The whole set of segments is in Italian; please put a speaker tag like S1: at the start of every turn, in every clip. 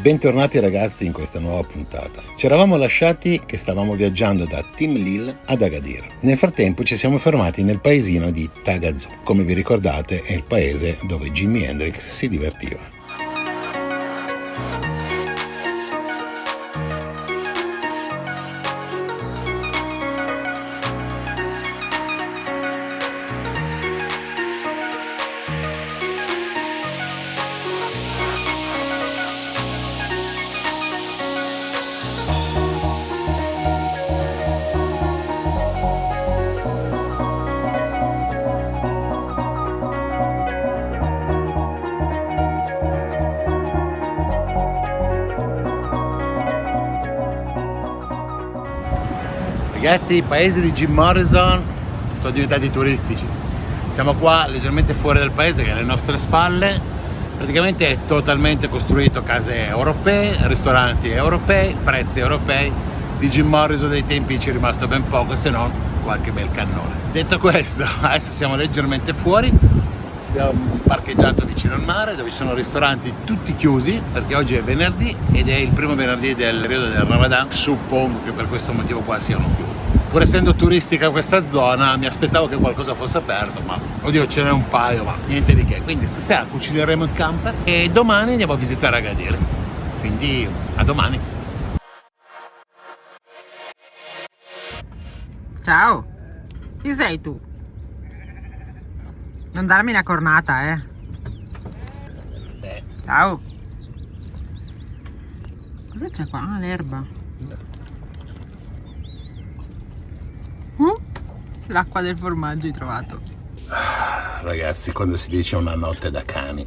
S1: Bentornati ragazzi in questa nuova puntata. Ci eravamo lasciati che stavamo viaggiando da Timlil ad Agadir. Nel frattempo ci siamo fermati nel paesino di Tagazou. Come vi ricordate è il paese dove Jimi Hendrix si divertiva. Ragazzi, i paesi di Jim Morrison sono diventati turistici. Siamo qua leggermente fuori dal paese che è alle nostre spalle. Praticamente è totalmente costruito case europee, ristoranti europei, prezzi europei. Di Jim Morrison dei tempi ci è rimasto ben poco, se non qualche bel cannone. Detto questo, adesso siamo leggermente fuori. Abbiamo parcheggiato vicino al mare dove ci sono ristoranti tutti chiusi perché oggi è venerdì ed è il primo venerdì del periodo del Ramadan. Suppongo che per questo motivo qua siano chiusi. Pur essendo turistica questa zona mi aspettavo che qualcosa fosse aperto, ma oddio ce n'è un paio, ma niente di che. Quindi stasera cucineremo il camper e domani andiamo a visitare Agadir. Quindi a domani.
S2: Ciao, chi sei tu? Non darmi una cornata, eh. Ciao. Cosa c'è qua? Ah, l'erba. L'acqua del formaggio hai trovato.
S1: Ragazzi, quando si dice una notte da cani.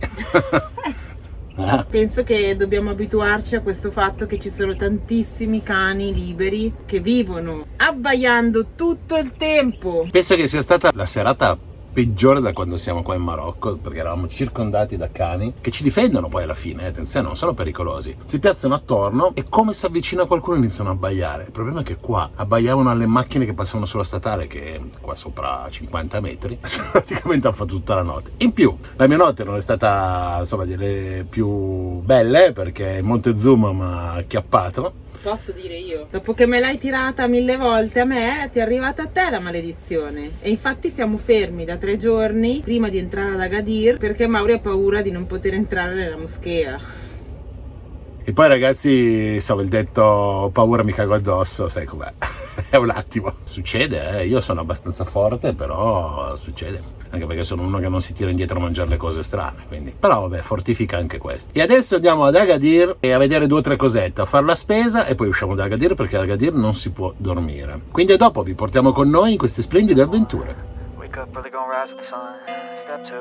S2: Penso che dobbiamo abituarci a questo fatto che ci sono tantissimi cani liberi che vivono abbaiando tutto il tempo.
S1: Penso che sia stata la serata peggiore da quando siamo qua in Marocco, perché eravamo circondati da cani che ci difendono poi alla fine, attenzione, non sono pericolosi, si piazzano attorno e come si avvicina qualcuno iniziano a abbaiare. Il problema è che qua abbaiavano alle macchine che passavano sulla statale, che è qua sopra 50 metri, praticamente hanno fatto tutta la notte. In più la mia notte non è stata insomma delle più belle perché Montezuma mi ha acchiappato.
S2: Posso dire io? Dopo che me l'hai tirata 1000 volte a me, ti è arrivata a te la maledizione. E infatti siamo fermi da 3 giorni prima di entrare ad Agadir perché Mauri ha paura di non poter entrare nella moschea.
S1: E poi ragazzi, insomma, il detto paura mi cago addosso, sai com'è? È un attimo. Succede, io sono abbastanza forte, però succede. Anche perché sono uno che non si tira indietro a mangiare le cose strane, quindi. Però vabbè, fortifica anche questo. E adesso andiamo ad Agadir e a vedere 2 o 3 cosette, a fare la spesa e poi usciamo da Agadir perché ad Agadir non si può dormire. Quindi a dopo vi portiamo con noi in queste splendide avventure.
S3: Wake up, brother, gonna rise with the sun. Step 2,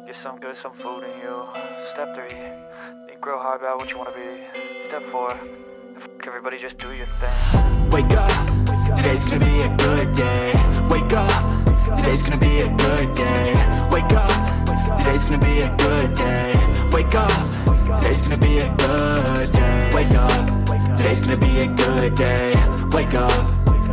S3: get some good, some food in you. Step 3, think real hard about what you wanna be. Step 4, everybody just do your thing.
S4: Wake up, today's gonna be a good day. Wake up, today's gonna be a good day. Wake up, today's gonna be a good day. Wake up, today's gonna be a good day. Wake up, today's gonna be a good day. Wake up,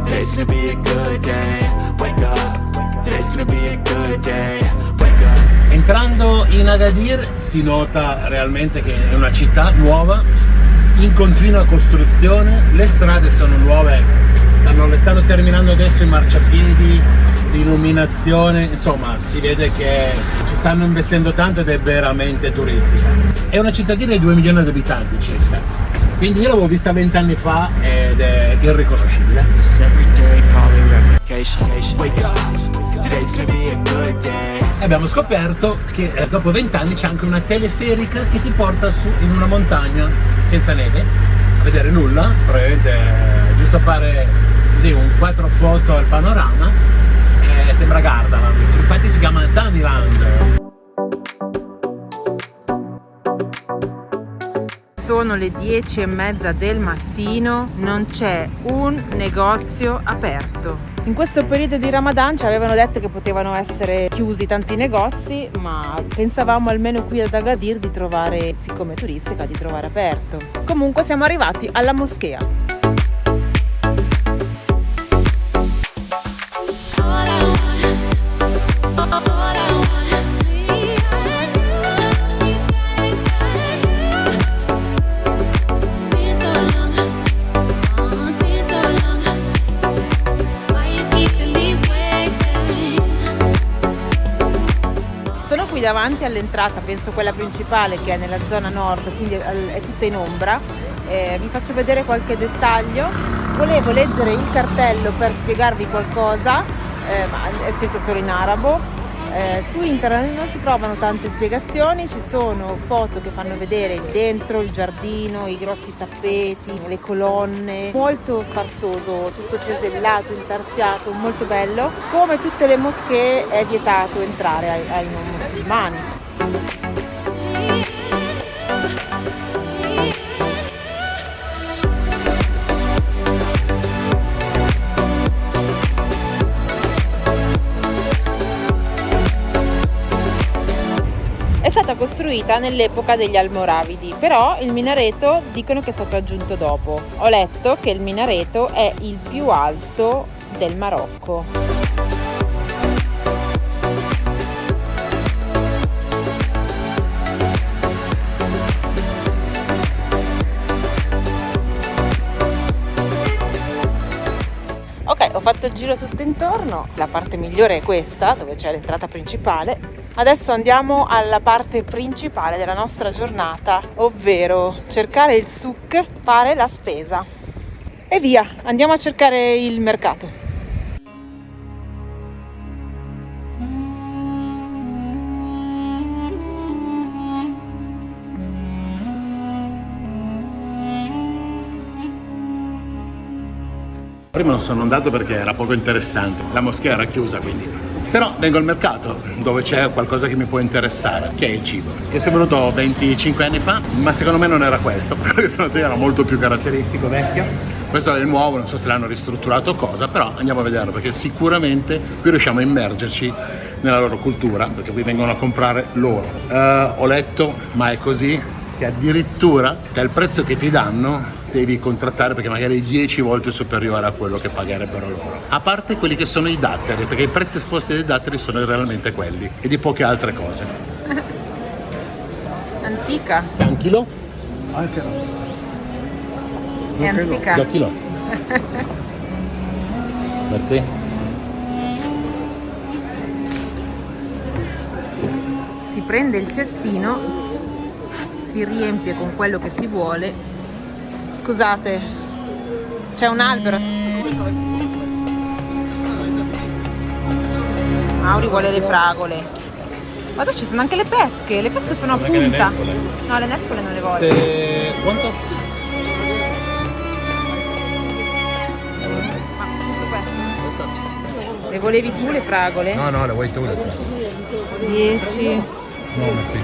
S4: today's gonna be a good day. Wake up, today's gonna be a good day. Wake up.
S1: Entrando in Agadir si nota realmente che è una città nuova, in continua costruzione, le strade sono nuove, le stanno terminando adesso i marciapiedi, l'illuminazione, insomma si vede che ci stanno investendo tanto ed è veramente turistica. È una cittadina di 2 milioni di abitanti circa, quindi io l'avevo vista 20 anni fa ed è irriconoscibile. E abbiamo scoperto che dopo 20 anni c'è anche una teleferica che ti porta su in una montagna senza neve a vedere nulla, probabilmente giusto fare così un 4 foto al panorama, e sembra Gardaland, infatti si chiama Damiland.
S2: Sono le 10:30 del mattino, non c'è un negozio aperto. In questo periodo di Ramadan ci avevano detto che potevano essere chiusi tanti negozi, ma pensavamo almeno qui ad Agadir di trovare, siccome è turistica, di trovare aperto. Comunque siamo arrivati alla moschea. davanti all'entrata, penso quella principale che è nella zona nord, quindi è tutta in ombra. Vi faccio vedere qualche dettaglio. Volevo leggere il cartello per spiegarvi qualcosa, ma è scritto solo in arabo. Su internet non si trovano tante spiegazioni, ci sono foto che fanno vedere il dentro, il giardino, i grossi tappeti, le colonne, molto sfarzoso, tutto cesellato, intarsiato, molto bello. Come tutte le moschee è vietato entrare ai non musulmani. È stata costruita nell'epoca degli Almoravidi, però il minareto dicono che è stato aggiunto dopo. Ho letto che il minareto è il più alto del Marocco. Ok, ho fatto il giro tutto intorno, la parte migliore è questa, dove c'è l'entrata principale. Adesso andiamo alla parte principale della nostra giornata, ovvero cercare il souk, fare la spesa. E via, andiamo a cercare il mercato.
S1: Prima non sono andato perché era poco interessante, la moschea era chiusa, quindi. Però vengo al mercato dove c'è qualcosa che mi può interessare, che è il cibo. Io sono venuto 25 anni fa, ma secondo me non era questo, quello che sono andato io era molto più caratteristico, vecchio. Questo è il nuovo, non so se l'hanno ristrutturato o cosa, però andiamo a vederlo perché sicuramente qui riusciamo a immergerci nella loro cultura, perché qui vengono a comprare loro. Ho letto, ma è così, che addirittura il prezzo che ti danno devi contrattare perché magari è 10 volte superiore a quello che pagherebbero loro. A parte quelli che sono i datteri, perché i prezzi esposti dei datteri sono realmente quelli e di poche altre cose.
S2: Antica.
S1: È un chilo? Anche
S2: È antica.
S1: 2 chilo. Merci.
S2: Si prende il cestino, si riempie con quello che si vuole. Scusate, c'è un albero. Mauri vuole le fragole. Ma ci sono anche le pesche sono a punta.
S1: Le nespole.
S2: No, le nespole non le voglio.
S1: Quanto?
S2: Ma tutto questo. Le volevi tu le fragole?
S1: No, le vuoi tu le fragole.
S2: 10.
S1: No, merci.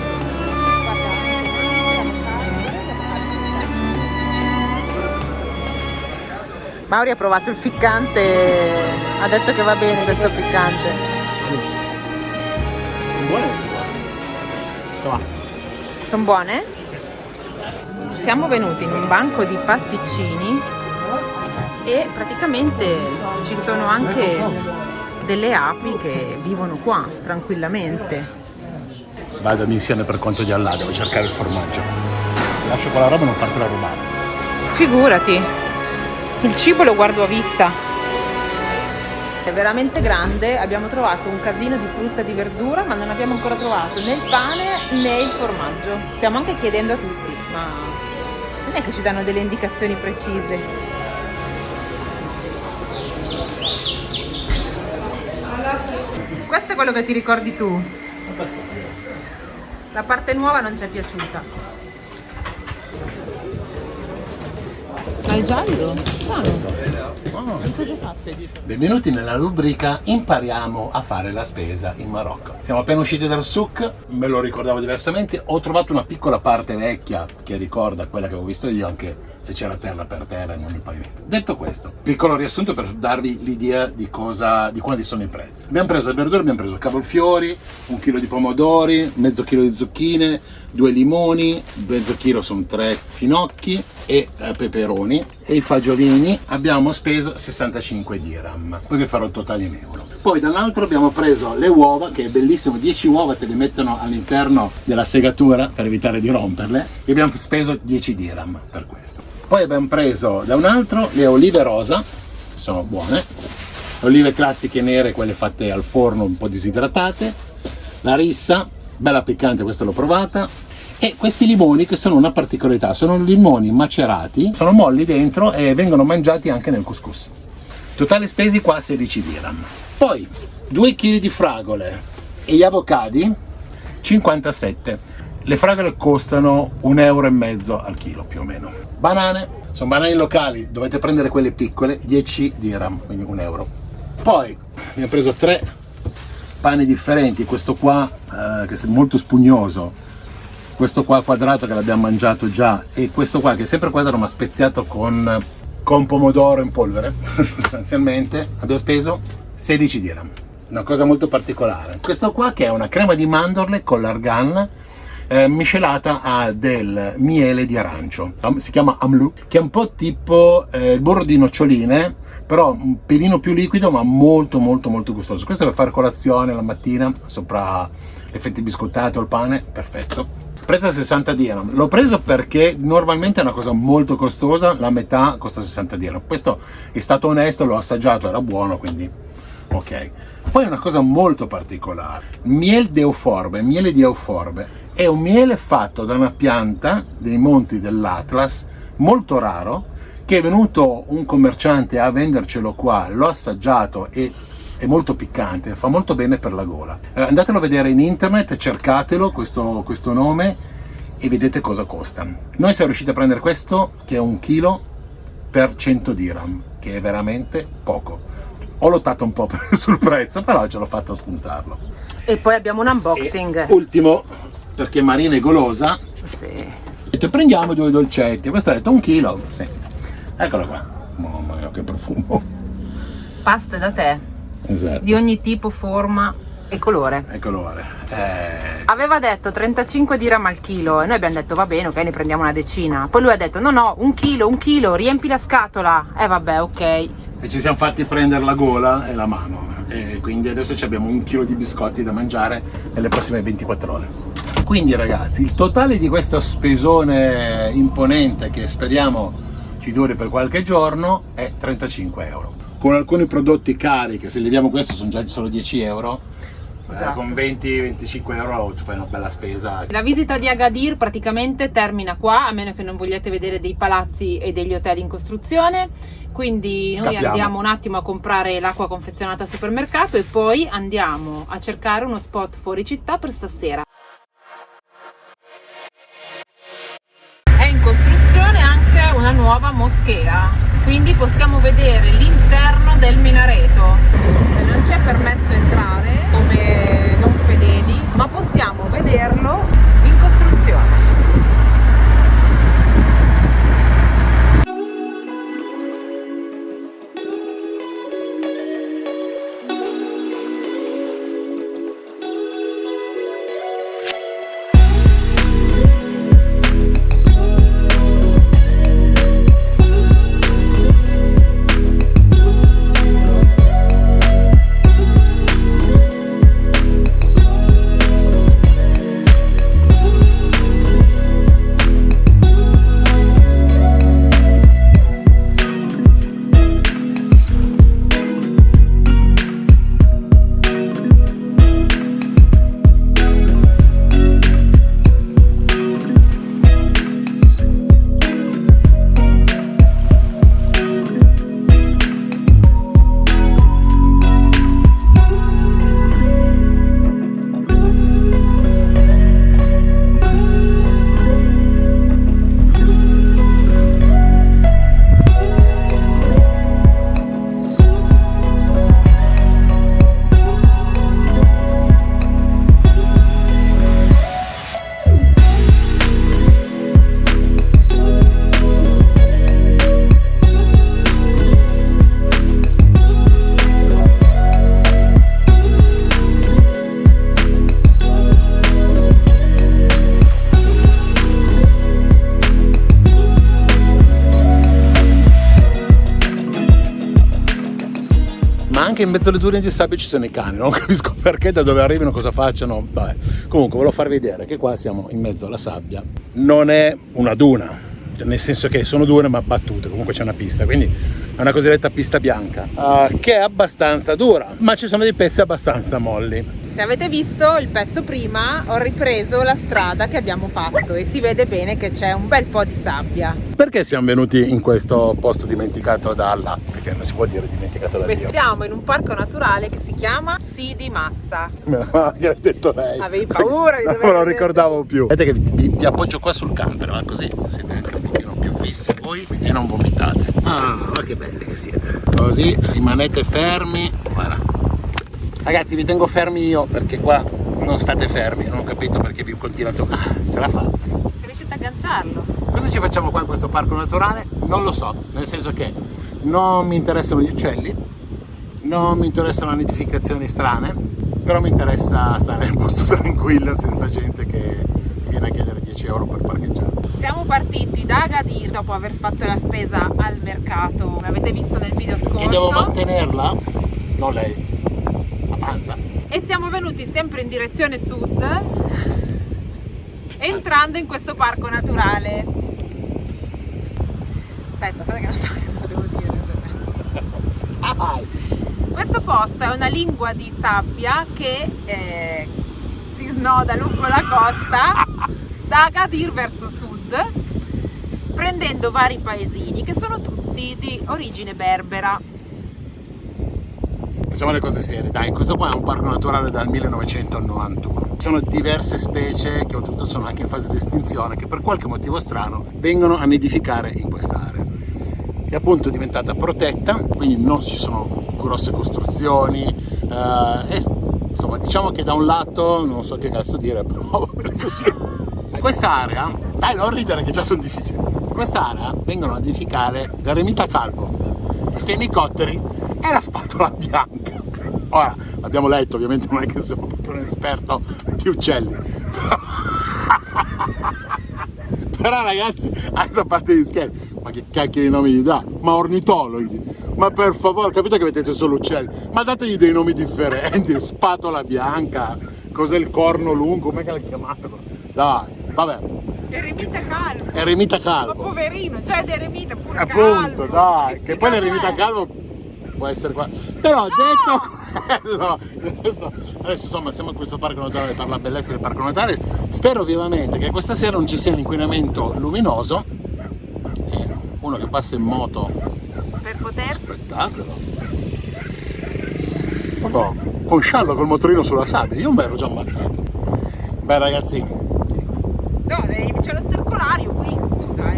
S2: Mauri ha provato il piccante, ha detto che va bene questo piccante.
S1: Buone queste qua. Insomma.
S2: Sono buone? Siamo venuti in un banco di pasticcini e praticamente ci sono anche delle api che vivono qua tranquillamente.
S1: Vado a missione per conto di Allah, devo cercare il formaggio. Ti lascio quella roba e non fartela rubare.
S2: Figurati, il cibo lo guardo a vista. È veramente grande, abbiamo trovato un casino di frutta e di verdura, ma non abbiamo ancora trovato né il pane né il formaggio. Stiamo anche chiedendo a tutti, ma non è che ci danno delle indicazioni precise. Questo è quello che ti ricordi tu. La parte nuova non ci è piaciuta. Ma è giallo? Cosa fa?
S1: Benvenuti nella rubrica Impariamo a fare la spesa in Marocco. Siamo appena usciti dal souk, me lo ricordavo diversamente, ho trovato una piccola parte vecchia che ricorda quella che avevo visto io, anche se c'era terra per terra e non il pavimento. Detto questo, piccolo riassunto per darvi l'idea di quanti sono i prezzi. Abbiamo preso le verdure, abbiamo preso cavolfiori, 1 chilo di pomodori, mezzo chilo di zucchine, 2 limoni, mezzo chilo sono 3 finocchi e peperoni, e i fagiolini abbiamo speso 65 dirham, poi vi farò il totale in euro. Poi dall'altro abbiamo preso le uova, che è bellissimo, 10 uova te le mettono all'interno della segatura per evitare di romperle, e abbiamo speso 10 dirham per questo. Poi abbiamo preso da un altro le olive rosa, sono buone, le olive classiche nere, quelle fatte al forno un po' disidratate, la rissa, bella piccante, questa l'ho provata. E questi limoni che sono una particolarità, sono limoni macerati, sono molli dentro e vengono mangiati anche nel couscous. Totale spesi qua 16 dirham. Poi 2 kg di fragole e gli avocadi 57. Le fragole costano 1,5 euro al chilo più o meno. Banane, sono banane locali, dovete prendere quelle piccole, 10 dirham, quindi 1 euro. Poi abbiamo preso 3 pani differenti, questo qua che è molto spugnoso, questo qua quadrato che l'abbiamo mangiato già e questo qua che è sempre quadrato ma speziato con pomodoro in polvere. Sostanzialmente abbiamo speso 16 dirham. Una cosa molto particolare, questo qua che è una crema di mandorle con l'argan miscelata a del miele di arancio, si chiama amlu, che è un po' tipo il burro di noccioline, però un pelino più liquido ma molto molto molto gustoso. Questo per fare colazione la mattina sopra le fette biscottate o il pane, perfetto. Prezzo 60 dirham, l'ho preso perché normalmente è una cosa molto costosa, la metà costa 60 dirham. Questo è stato onesto, l'ho assaggiato, era buono, quindi ok. Poi una cosa molto particolare, miele di euforbe, è un miele fatto da una pianta dei monti dell'Atlas, molto raro, che è venuto un commerciante a vendercelo qua, l'ho assaggiato e è molto piccante, fa molto bene per la gola. Andatelo a vedere in internet, cercatelo questo nome e vedete cosa costa. Noi siamo riusciti a prendere questo che è 1 chilo per 100 dirham, che è veramente poco. Ho lottato un po' sul prezzo, però ce l'ho fatta spuntarlo.
S2: E poi abbiamo un unboxing.
S1: E ultimo, perché Marina è golosa,
S2: Sì.
S1: ho detto prendiamo 2 dolcetti. Questo ha detto 1 chilo, sì. Eccolo qua. Mamma mia, che profumo.
S2: Paste da tè.
S1: Esatto.
S2: Di ogni tipo, forma e colore. Aveva detto 35 dirham al chilo e noi abbiamo detto va bene, ok, ne prendiamo una decina. Poi lui ha detto no, 1 chilo, riempi la scatola. Vabbè, ok.
S1: E ci siamo fatti prendere la gola e la mano. E quindi adesso abbiamo 1 chilo di biscotti da mangiare nelle prossime 24 ore. Quindi ragazzi, il totale di questo spesone imponente che speriamo ci duri per qualche giorno è 35 euro. Con alcuni prodotti cari, che se leviamo questo sono già solo 10 euro,
S2: Esatto.
S1: con 20-25 euro tu fai una bella spesa.
S2: La visita di Agadir praticamente termina qua, a meno che non vogliate vedere dei palazzi e degli hotel in costruzione. Quindi noi
S1: Scappiamo.
S2: andiamo un attimo a comprare l'acqua confezionata al supermercato e poi andiamo a cercare uno spot fuori città per stasera. È in costruzione anche una nuova moschea, quindi possiamo vedere l'interno del minareto. Non ci è permesso entrare come non fedeli, ma possiamo vederlo in costruzione.
S1: Anche in mezzo alle dune di sabbia ci sono i cani, non capisco perché, da dove arrivino, cosa facciano. Vabbè. Comunque volevo farvi vedere che qua siamo in mezzo alla sabbia, non è una duna, nel senso che sono dune ma battute, comunque c'è una pista, quindi è una cosiddetta pista bianca che è abbastanza dura, ma ci sono dei pezzi abbastanza molli.
S2: Se avete visto il pezzo prima, ho ripreso la strada che abbiamo fatto e si vede bene che c'è un bel po' di sabbia.
S1: Perché siamo venuti in questo posto dimenticato da Allah? Perché non si può dire dimenticato da Dio.
S2: Siamo in un parco naturale che si chiama Sidi Massa.
S1: Me l'ha detto lei.
S2: Avevi paura di
S1: Non me lo ricordavo più. Vedete che vi appoggio qua sul camper, ma così siete anche un pochino più fissi voi e non vomitate. Ah, ma che belli che siete. Così rimanete fermi. Guarda. Ragazzi, vi tengo fermi io perché qua non state fermi. Non ho capito perché vi continuate. Ah, ce la fate.
S2: Sei riuscito a agganciarlo?
S1: Cosa ci facciamo qua in questo parco naturale? Non lo so, nel senso che non mi interessano gli uccelli, non mi interessano le nidificazioni strane, però mi interessa stare in un posto tranquillo senza gente che viene a chiedere 10 euro per parcheggiare.
S2: Siamo partiti da Agadir dopo aver fatto la spesa al mercato. L'avete visto nel video scorso.
S1: E devo mantenerla? Non lei, la panza.
S2: E siamo venuti sempre in direzione sud, entrando in questo parco naturale. Aspetta, che non so cosa devo dire. Questo posto è una lingua di sabbia che si snoda lungo la costa da Agadir verso sud, prendendo vari paesini che sono tutti di origine berbera.
S1: Facciamo le cose serie, dai, questo qua è un parco naturale dal 1991. Ci sono diverse specie che oltretutto sono anche in fase di estinzione, che per qualche motivo strano vengono a nidificare in quest'area. È appunto diventata protetta, quindi non ci sono grosse costruzioni, e insomma diciamo che da un lato non so che cazzo dire, però così. In quest'area, dai non ridere che già sono difficili, in quest'area vengono a nidificare l'eremita calvo, i fenicotteri e la spatola bianca. Ora, l'abbiamo letto, ovviamente non è che sono proprio un esperto di uccelli, però ragazzi, adesso a parte gli scherzi, ma che cacchio di nomi gli dà? Ma ornitologhi? Ma per favore, capite che vedete solo uccelli? Ma dategli dei nomi differenti, spatola bianca, cos'è il corno lungo, come l'ha chiamato? Dai, vabbè.
S2: Eremita calvo.
S1: Eremita calvo.
S2: Ma poverino, cioè di eremita pure
S1: Appunto,
S2: calvo.
S1: dai, che poi l'eremita calvo può essere qua. Però detto quello, adesso insomma siamo in questo parco naturale per la bellezza del parco naturale. Spero vivamente che questa sera non ci sia un inquinamento luminoso. Uno che passa in moto
S2: Per poter.
S1: spettacolo. Madonna, con sciallo col motorino sulla sabbia, io mi ero già ammazzato. Beh ragazzi,
S2: No, c'è lo stercolario qui, scusa,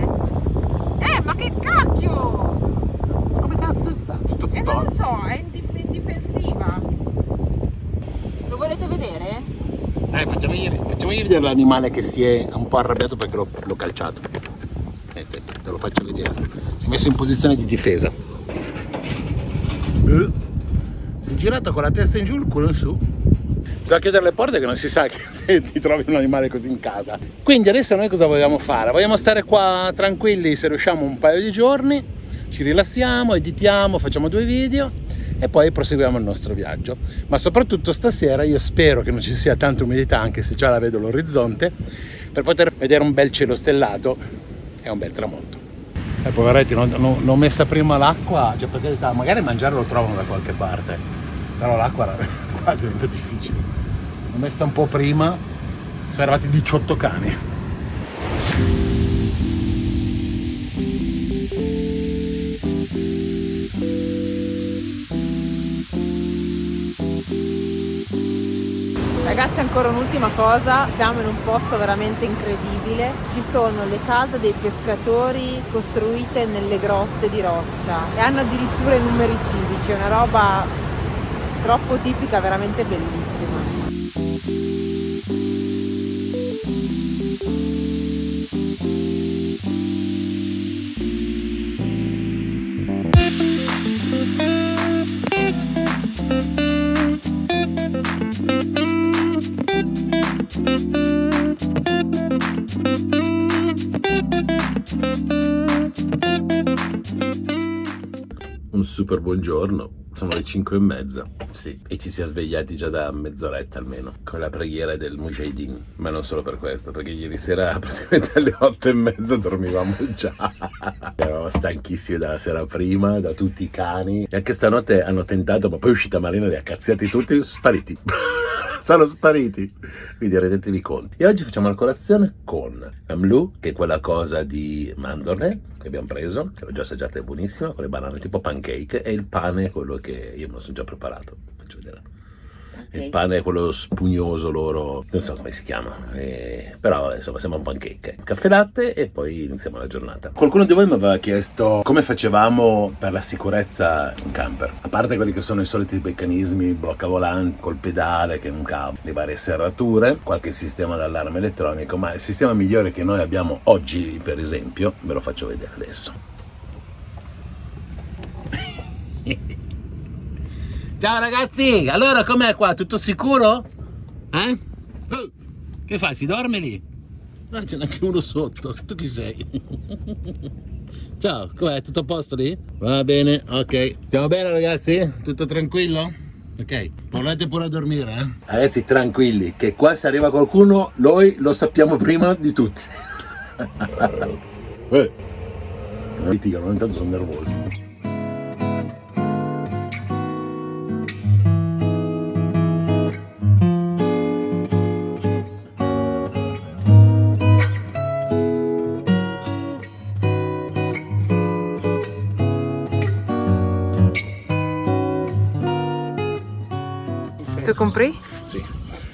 S2: ma che cacchio!
S1: come cazzo è stato? Tutto
S2: Non
S1: storto.
S2: lo so, è in difensiva. Lo volete vedere?
S1: Facciamogli vedere l'animale che si è un po' arrabbiato perché l'ho calciato. Te lo faccio vedere. Si è messo in posizione di difesa. Si è girato con la testa in giù, il culo in su. Bisogna chiudere le porte che non si sa che se ti trovi un animale così in casa. Quindi adesso noi cosa vogliamo fare? Vogliamo stare qua tranquilli se riusciamo un paio di giorni, ci rilassiamo, editiamo, facciamo 2 video e poi proseguiamo il nostro viaggio. Ma soprattutto stasera io spero che non ci sia tanta umidità, anche se già la vedo all'orizzonte, per poter vedere un bel cielo stellato e un bel tramonto. Poveretti, non messa prima l'acqua, cioè per carità, magari mangiare lo trovano da qualche parte, però l'acqua qua diventa difficile. L'ho messa un po' prima, sono arrivati 18 cani.
S2: Ragazzi, ancora un'ultima cosa, siamo in un posto veramente incredibile. Ci sono le case dei pescatori costruite nelle grotte di roccia e hanno addirittura i numeri civici, è una roba troppo tipica, veramente bellissima.
S1: Un super buongiorno, sono le 5:30, sì, e ci si è svegliati già da mezz'oretta almeno, con la preghiera del Mujahideen, ma non solo per questo, perché ieri sera praticamente alle 8:30 dormivamo già, eravamo stanchissimi dalla sera prima, da tutti i cani, e anche stanotte hanno tentato, ma poi è uscita Marina, li ha cazziati tutti, spariti. sono spariti, quindi rendetevi conto. E oggi facciamo la colazione con la mlu, che è quella cosa di mandorle che abbiamo preso, che l'ho già assaggiata, è buonissima, con le banane tipo pancake, e il pane, quello che io me lo sono già preparato, faccio vedere. Il pane è quello spugnoso loro, non so come si chiama, però insomma sembra un pancake. Caffè latte e poi iniziamo la giornata. Qualcuno di voi mi aveva chiesto come facevamo per la sicurezza in camper. A parte quelli che sono i soliti meccanismi, blocca volante, col pedale che non cava, le varie serrature, qualche sistema d'allarme elettronico, ma il sistema migliore che noi abbiamo oggi, per esempio, ve lo faccio vedere adesso. Ciao ragazzi, allora com'è qua? Tutto sicuro? Eh? Oh, che fai? Si dorme lì? No, c'è neanche uno sotto. Tu chi sei? Ciao, com'è? Tutto a posto lì? Va bene, ok. Stiamo bene ragazzi? Tutto tranquillo? Ok, volete pure a dormire, eh? Ragazzi, tranquilli, che qua se arriva qualcuno, noi lo sappiamo prima di tutti. Litigano, intanto sono nervosi.
S2: Tu compri?
S1: Sì,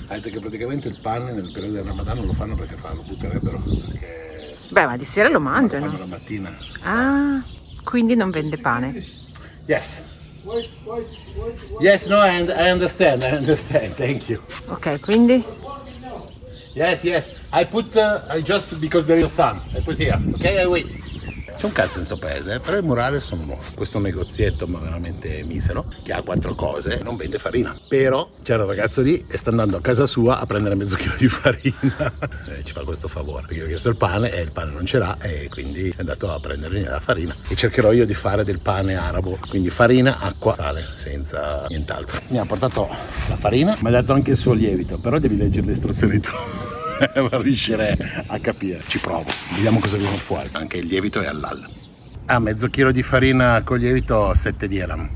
S1: ha detto che praticamente il pane nel periodo del Ramadan non lo fanno perché lo butterebbero, perché
S2: Beh, ma di sera lo
S1: lo fanno
S2: mangiano.
S1: la mattina.
S2: Ah, quindi non vende pane.
S1: Yes. Yes, no, I understand, thank you.
S2: Ok, quindi?
S1: Yes, I put, I just, because there is sun, I put here, ok, I wait. C'è un cazzo in sto paese, però i murales sono nuovi. Questo negozietto, ma veramente misero, che ha 4 cose, non vende farina. Però c'era un ragazzo lì e sta andando a casa sua a prendere mezzo chilo di farina. Ci fa questo favore, perché ho chiesto il pane e il pane non ce l'ha e quindi è andato a prendere la farina. E cercherò io di fare del pane arabo, quindi farina, acqua, sale, senza nient'altro. Mi ha portato la farina, mi ha dato anche il suo lievito, però devi leggere le istruzioni tu. Per riuscire a capire. Ci provo, vediamo cosa viene fuori. Anche il lievito è all'al. Mezzo chilo di farina con lievito 7 dirham,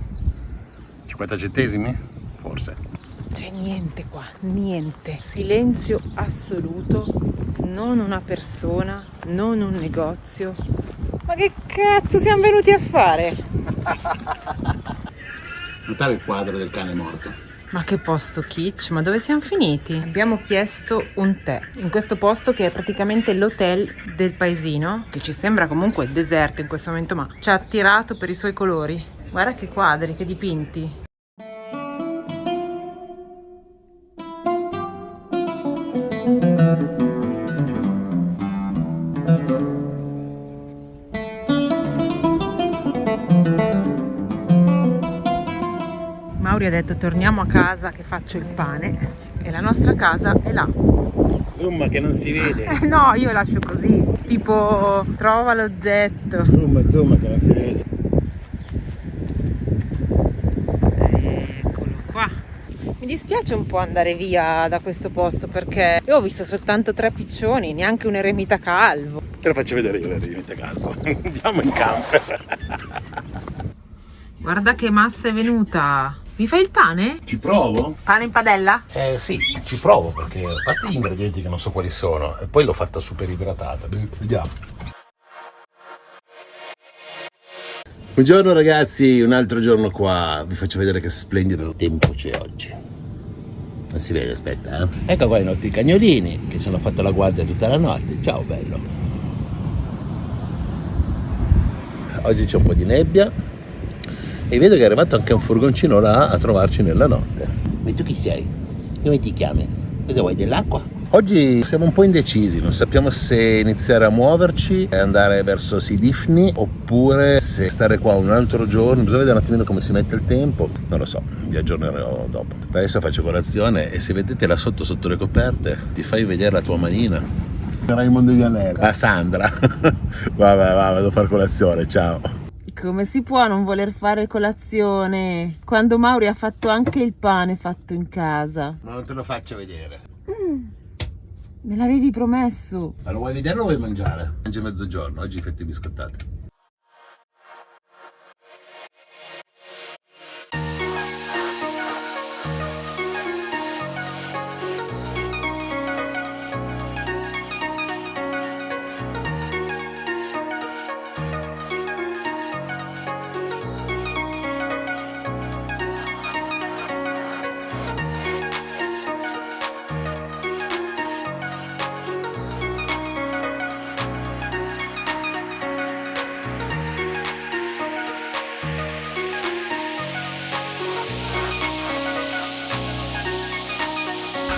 S1: 50 centesimi forse.
S2: C'è niente qua, niente. Silenzio assoluto, non una persona, non un negozio. Ma che cazzo siamo venuti a fare?
S1: Notare il quadro del cane morto.
S2: Ma che posto kitsch, ma dove siamo finiti? Abbiamo chiesto un tè in questo posto che è praticamente l'hotel del paesino, che ci sembra comunque deserto in questo momento, ma ci ha attirato per i suoi colori. Guarda che quadri, che dipinti. Mauri ha detto torniamo a casa che faccio il pane e la nostra casa è là.
S1: Zoom che non si vede.
S2: No, io lascio così, tipo trova l'oggetto.
S1: Zoom che non si vede.
S2: Eccolo qua. Mi dispiace un po' andare via da questo posto perché io ho visto soltanto 3 piccioni, neanche un eremita calvo.
S1: Te lo faccio vedere io l'eremita calvo. Andiamo in camper.
S2: Guarda che massa è venuta. Mi fai il pane?
S1: Ci provo?
S2: Pane in padella?
S1: Sì, ci provo perché a parte gli ingredienti che non so quali sono e poi l'ho fatta super idratata. Vediamo. Buongiorno ragazzi, un altro giorno qua. Vi faccio vedere che splendido tempo c'è oggi. Non si vede, aspetta, eh. Ecco qua i nostri cagnolini che ci hanno fatto la guardia tutta la notte. Ciao bello. Oggi c'è un po' di nebbia. E vedo che è arrivato anche un furgoncino là a trovarci nella notte. Ma tu chi sei? Come ti chiami? Cosa vuoi, dell'acqua? Oggi siamo un po' indecisi, non sappiamo se iniziare a muoverci e andare verso Silifni oppure se stare qua un altro giorno. Bisogna vedere un attimino come si mette il tempo, non lo so, vi aggiornerò dopo. Per adesso faccio colazione e se vedete là sotto le coperte ti fai vedere la tua manina. Raimondo Vianella. Ah, Sandra. Vabbè, vado a fare colazione, ciao.
S2: Come si può non voler fare colazione quando Mauri ha fatto anche il pane fatto in casa?
S1: Ma non te lo faccio vedere.
S2: Me l'avevi promesso.
S1: Ma lo vuoi vedere o lo vuoi mangiare? Mangi mezzogiorno, oggi fette biscottate.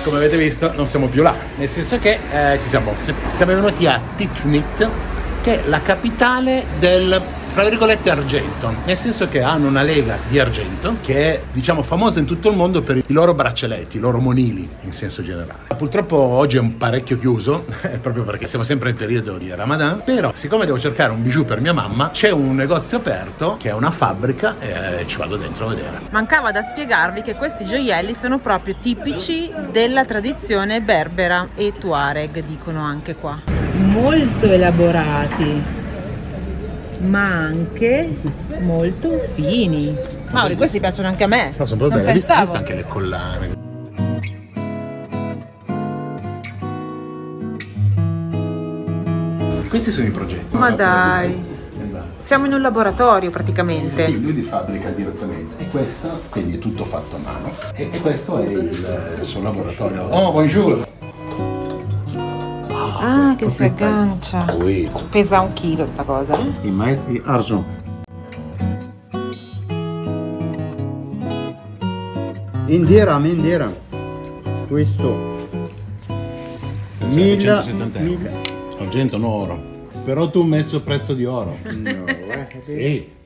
S1: come avete visto non siamo più là, nel senso che ci siamo mossi. Siamo venuti a Tiznit, che è la capitale del, fra virgolette, argento, nel senso che hanno una lega di argento che è, diciamo, famosa in tutto il mondo per i loro braccialetti, i loro monili in senso generale. Purtroppo oggi è un parecchio chiuso, proprio perché siamo sempre in periodo di Ramadan, però siccome devo cercare un bijou per mia mamma, c'è un negozio aperto che è una fabbrica e ci vado dentro a vedere.
S2: Mancava da spiegarvi che questi gioielli sono proprio tipici della tradizione berbera e tuareg, dicono anche qua. Molto elaborati, ma anche molto fini. Mauri, questi piacciono anche a me.
S1: No, sono proprio
S2: Non
S1: belle, vista
S2: pensavo.
S1: anche le collane. Questi sono i progetti.
S2: Ma dai.
S1: Esatto.
S2: Siamo in un laboratorio praticamente.
S1: Sì, lui li fabbrica direttamente. E questo, quindi è tutto fatto a mano. E questo è il suo laboratorio. Oh, buongiorno!
S2: Ah, che si aggancia.
S1: Oui.
S2: Pesa 1 chilo sta cosa.
S5: argent. Indira. Questo
S1: 170 euro. Argento, no oro. Però tu mezzo prezzo di oro.
S5: No,
S1: Sì.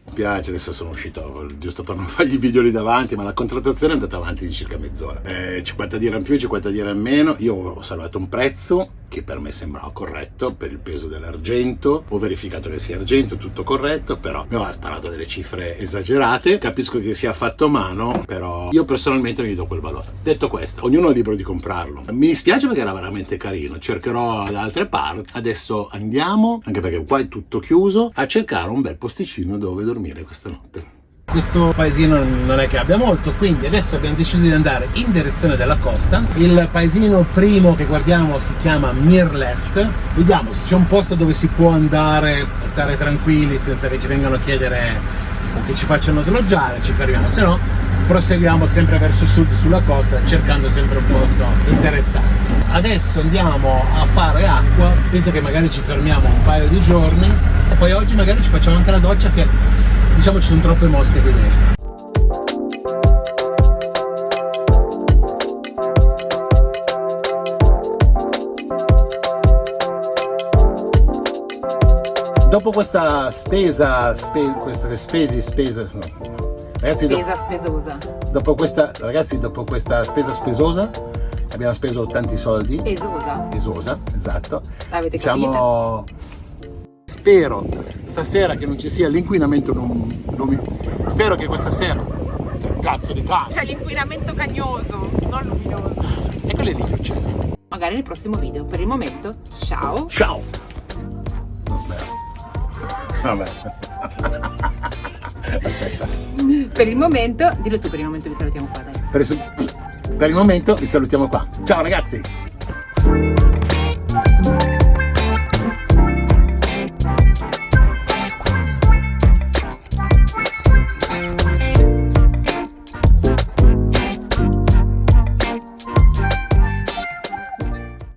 S1: Mi spiace, adesso sono uscito giusto per non fargli i video lì davanti, ma la contrattazione è andata avanti di circa mezz'ora. 50 dirham in più, 50 dirham in meno. Io ho salvato un prezzo che per me sembrava corretto per il peso dell'argento. Ho verificato che sia argento, tutto corretto, però mi aveva sparato delle cifre esagerate. Capisco che sia fatto a mano, però io personalmente non gli do quel valore. Detto questo, ognuno è libero di comprarlo. Mi dispiace perché era veramente carino, cercherò da altre parti. Adesso andiamo, anche perché qua è tutto chiuso, a cercare un bel posticino dove dormire questa notte. Questo paesino non è che abbia molto, quindi adesso abbiamo deciso di andare in direzione della costa. Il paesino primo che guardiamo si chiama Mirleft. Vediamo se c'è un posto dove si può andare a stare tranquilli senza che ci vengano a chiedere o che ci facciano sloggiare, ci fermiamo, se no proseguiamo sempre verso sud sulla costa cercando sempre un posto interessante. Adesso andiamo a fare acqua, visto che magari ci fermiamo un paio di giorni e poi oggi magari ci facciamo anche la doccia, che diciamo ci sono troppe mosche qui dentro. Dopo questa spesa, ragazzi,
S2: spesosa.
S1: dopo questa spesa spesosa abbiamo speso tanti soldi. Esosa, esatto.
S2: L'avete
S1: Diciamo, spero stasera che non ci sia l'inquinamento spero che questa sera, che cazzo di cane,
S2: C'è l'inquinamento cagnoso, non luminoso.
S1: e quelli lì gli uccelli.
S2: Magari nel prossimo video. Per il momento, ciao.
S1: Ciao. Non spero. Vabbè. Aspetta.
S2: Per il momento, dillo tu, per il momento vi salutiamo qua, dai.
S1: Per il momento vi salutiamo qua. Ciao ragazzi.